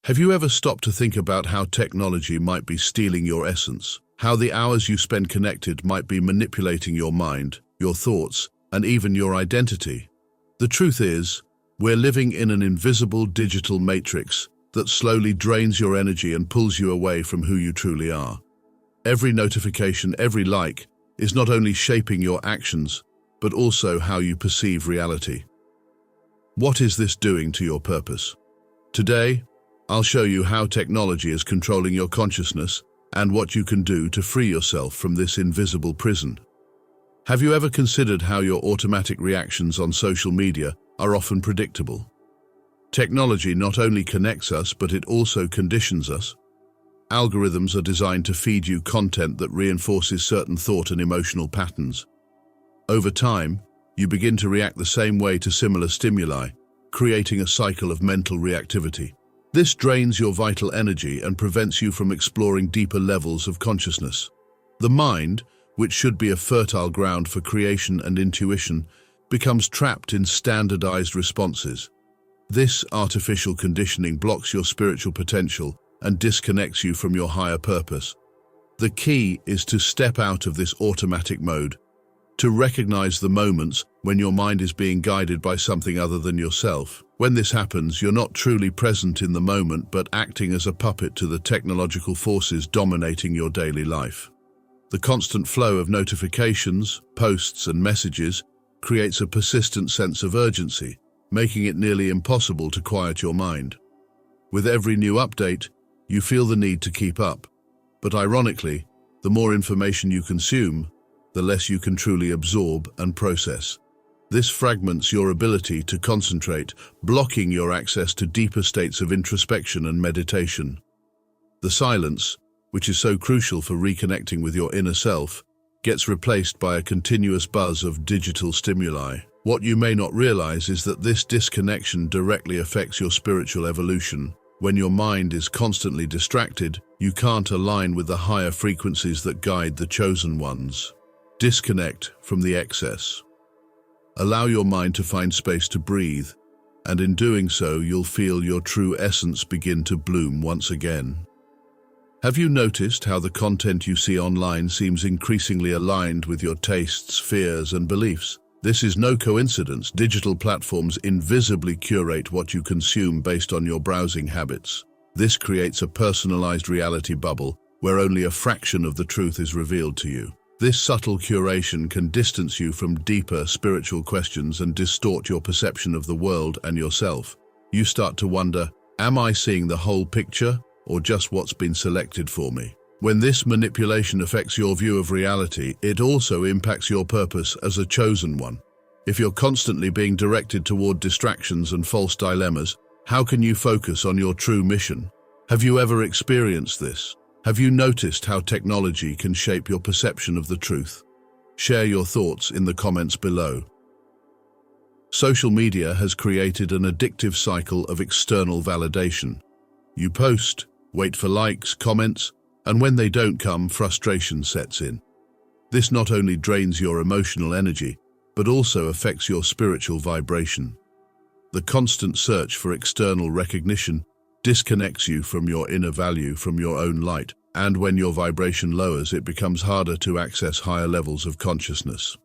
Have you ever stopped to think about how technology might be stealing your essence? How the hours you spend connected might be manipulating your mind, your thoughts, and even your identity? The truth is, we're living in an invisible digital matrix that slowly drains your energy and pulls you away from who you truly are. Every notification, every like, is not only shaping your actions, but also how you perceive reality. What is this doing to your purpose? Today, I'll show you how technology is controlling your consciousness and what you can do to free yourself from this invisible prison. Have you ever considered how your automatic reactions on social media are often predictable? Technology not only connects us, but it also conditions us. Algorithms are designed to feed you content that reinforces certain thought and emotional patterns. Over time, you begin to react the same way to similar stimuli, creating a cycle of mental reactivity. This drains your vital energy and prevents you from exploring deeper levels of consciousness. The mind, which should be a fertile ground for creation and intuition, becomes trapped in standardized responses. This artificial conditioning blocks your spiritual potential and disconnects you from your higher purpose. The key is to step out of this automatic mode, to recognize the moments when your mind is being guided by something other than yourself. When this happens, you're not truly present in the moment, but acting as a puppet to the technological forces dominating your daily life. The constant flow of notifications, posts, and messages creates a persistent sense of urgency, making it nearly impossible to quiet your mind. With every new update, you feel the need to keep up. But ironically, the more information you consume, the less you can truly absorb and process. This fragments your ability to concentrate, blocking your access to deeper states of introspection and meditation. The silence, which is so crucial for reconnecting with your inner self, gets replaced by a continuous buzz of digital stimuli. What you may not realize is that this disconnection directly affects your spiritual evolution. When your mind is constantly distracted, you can't align with the higher frequencies that guide the chosen ones. Disconnect from the excess. Allow your mind to find space to breathe, and in doing so, you'll feel your true essence begin to bloom once again. Have you noticed how the content you see online seems increasingly aligned with your tastes, fears, and beliefs? This is no coincidence. Digital platforms invisibly curate what you consume based on your browsing habits. This creates a personalized reality bubble where only a fraction of the truth is revealed to you. This subtle curation can distance you from deeper spiritual questions and distort your perception of the world and yourself. You start to wonder, am I seeing the whole picture or just what's been selected for me? When this manipulation affects your view of reality, it also impacts your purpose as a chosen one. If you're constantly being directed toward distractions and false dilemmas, how can you focus on your true mission? Have you ever experienced this? Have you noticed how technology can shape your perception of the truth? Share your thoughts in the comments below. Social media has created an addictive cycle of external validation. You post, wait for likes, comments, and when they don't come, frustration sets in. This not only drains your emotional energy, but also affects your spiritual vibration. The constant search for external recognition disconnects you from your inner value, from your own light, and when your vibration lowers, it becomes harder to access higher levels of consciousness.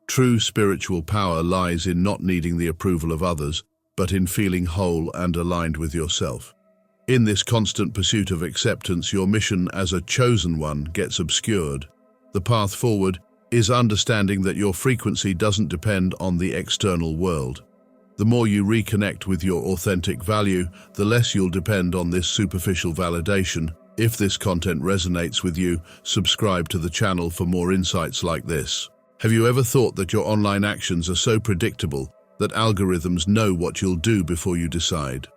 True spiritual power lies in not needing the approval of others, but in feeling whole and aligned with yourself. In this constant pursuit of acceptance, your mission as a chosen one gets obscured. The path forward is understanding that your frequency doesn't depend on the external world. The more you reconnect with your authentic value, the less you'll depend on this superficial validation. If this content resonates with you, subscribe to the channel for more insights like this. Have you ever thought that your online actions are so predictable that algorithms know what you'll do before you decide?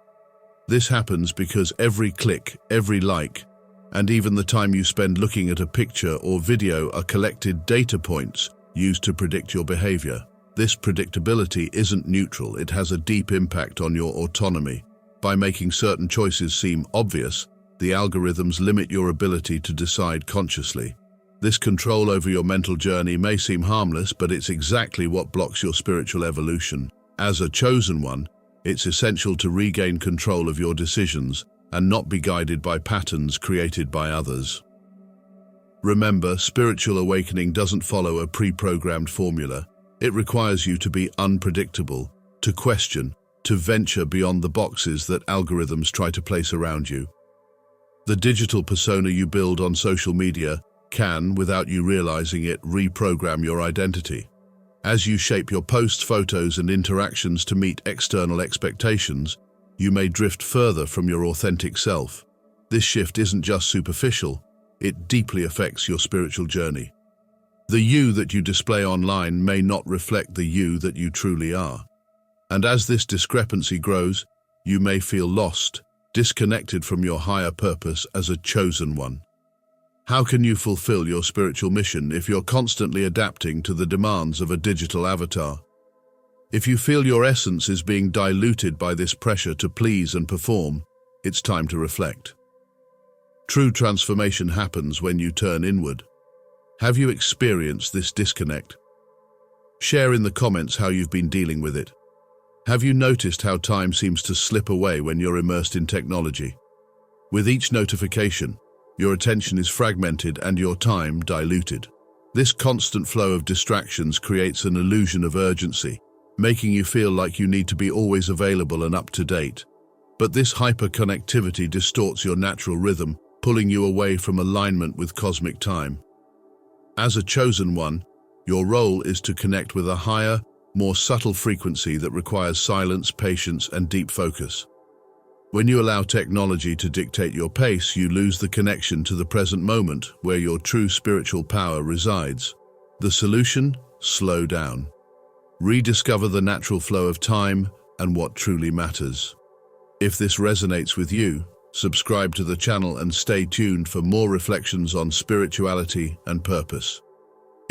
This happens because every click, every like, and even the time you spend looking at a picture or video are collected data points used to predict your behavior. This predictability isn't neutral, it has a deep impact on your autonomy. By making certain choices seem obvious, the algorithms limit your ability to decide consciously. This control over your mental journey may seem harmless, but it's exactly what blocks your spiritual evolution. As a chosen one, It's essential to regain control of your decisions and not be guided by patterns created by others. Remember, spiritual awakening doesn't follow a pre-programmed formula. It requires you to be unpredictable, to question, to venture beyond the boxes that algorithms try to place around you. The digital persona you build on social media can, without you realizing it, reprogram your identity. As you shape your posts, photos, and interactions to meet external expectations, you may drift further from your authentic self. This shift isn't just superficial, it deeply affects your spiritual journey. The you that you display online may not reflect the you that you truly are. And as this discrepancy grows, you may feel lost, disconnected from your higher purpose as a chosen one. How can you fulfill your spiritual mission if you're constantly adapting to the demands of a digital avatar? If you feel your essence is being diluted by this pressure to please and perform, it's time to reflect. True transformation happens when you turn inward. Have you experienced this disconnect? Share in the comments how you've been dealing with it. Have you noticed how time seems to slip away when you're immersed in technology? With each notification, your attention is fragmented and your time diluted. This constant flow of distractions creates an illusion of urgency, making you feel like you need to be always available and up to date. But this hyperconnectivity distorts your natural rhythm, pulling you away from alignment with cosmic time. As a chosen one, your role is to connect with a higher, more subtle frequency that requires silence, patience, and deep focus. When you allow technology to dictate your pace, you lose the connection to the present moment where your true spiritual power resides. The solution? Slow down. Rediscover the natural flow of time and what truly matters. If this resonates with you, subscribe to the channel and stay tuned for more reflections on spirituality and purpose.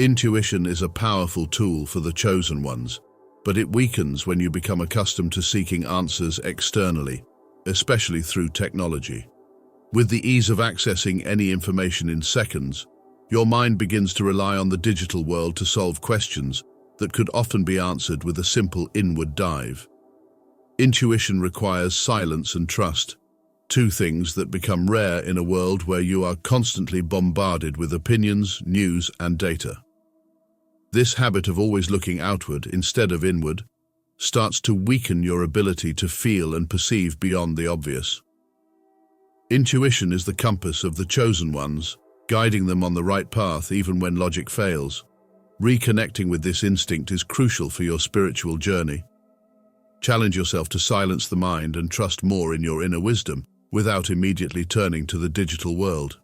Intuition is a powerful tool for the chosen ones, but it weakens when you become accustomed to seeking answers externally, especially through technology. With the ease of accessing any information in seconds, your mind begins to rely on the digital world to solve questions that could often be answered with a simple inward dive. Intuition requires silence and trust, two things that become rare in a world where you are constantly bombarded with opinions, news, and data. This habit of always looking outward instead of inward starts to weaken your ability to feel and perceive beyond the obvious. Intuition is the compass of the chosen ones, guiding them on the right path even when logic fails. Reconnecting with this instinct is crucial for your spiritual journey. Challenge yourself to silence the mind and trust more in your inner wisdom without immediately turning to the digital world.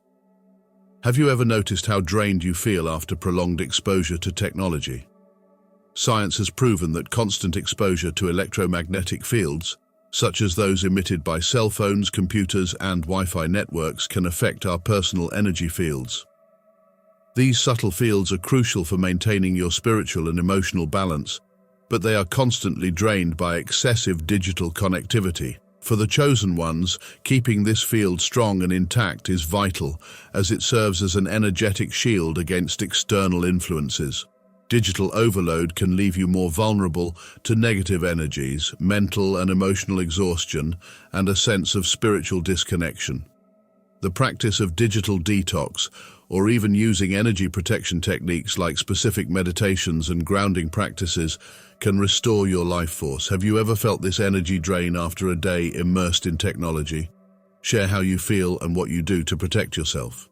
Have you ever noticed how drained you feel after prolonged exposure to technology? Science has proven that constant exposure to electromagnetic fields, such as those emitted by cell phones, computers, and Wi-Fi networks, can affect our personal energy fields. These subtle fields are crucial for maintaining your spiritual and emotional balance, but they are constantly drained by excessive digital connectivity. For the chosen ones, keeping this field strong and intact is vital, as it serves as an energetic shield against external influences. Digital overload can leave you more vulnerable to negative energies, mental and emotional exhaustion, and a sense of spiritual disconnection. The practice of digital detox, or even using energy protection techniques like specific meditations and grounding practices, can restore your life force. Have you ever felt this energy drain after a day immersed in technology? Share how you feel and what you do to protect yourself.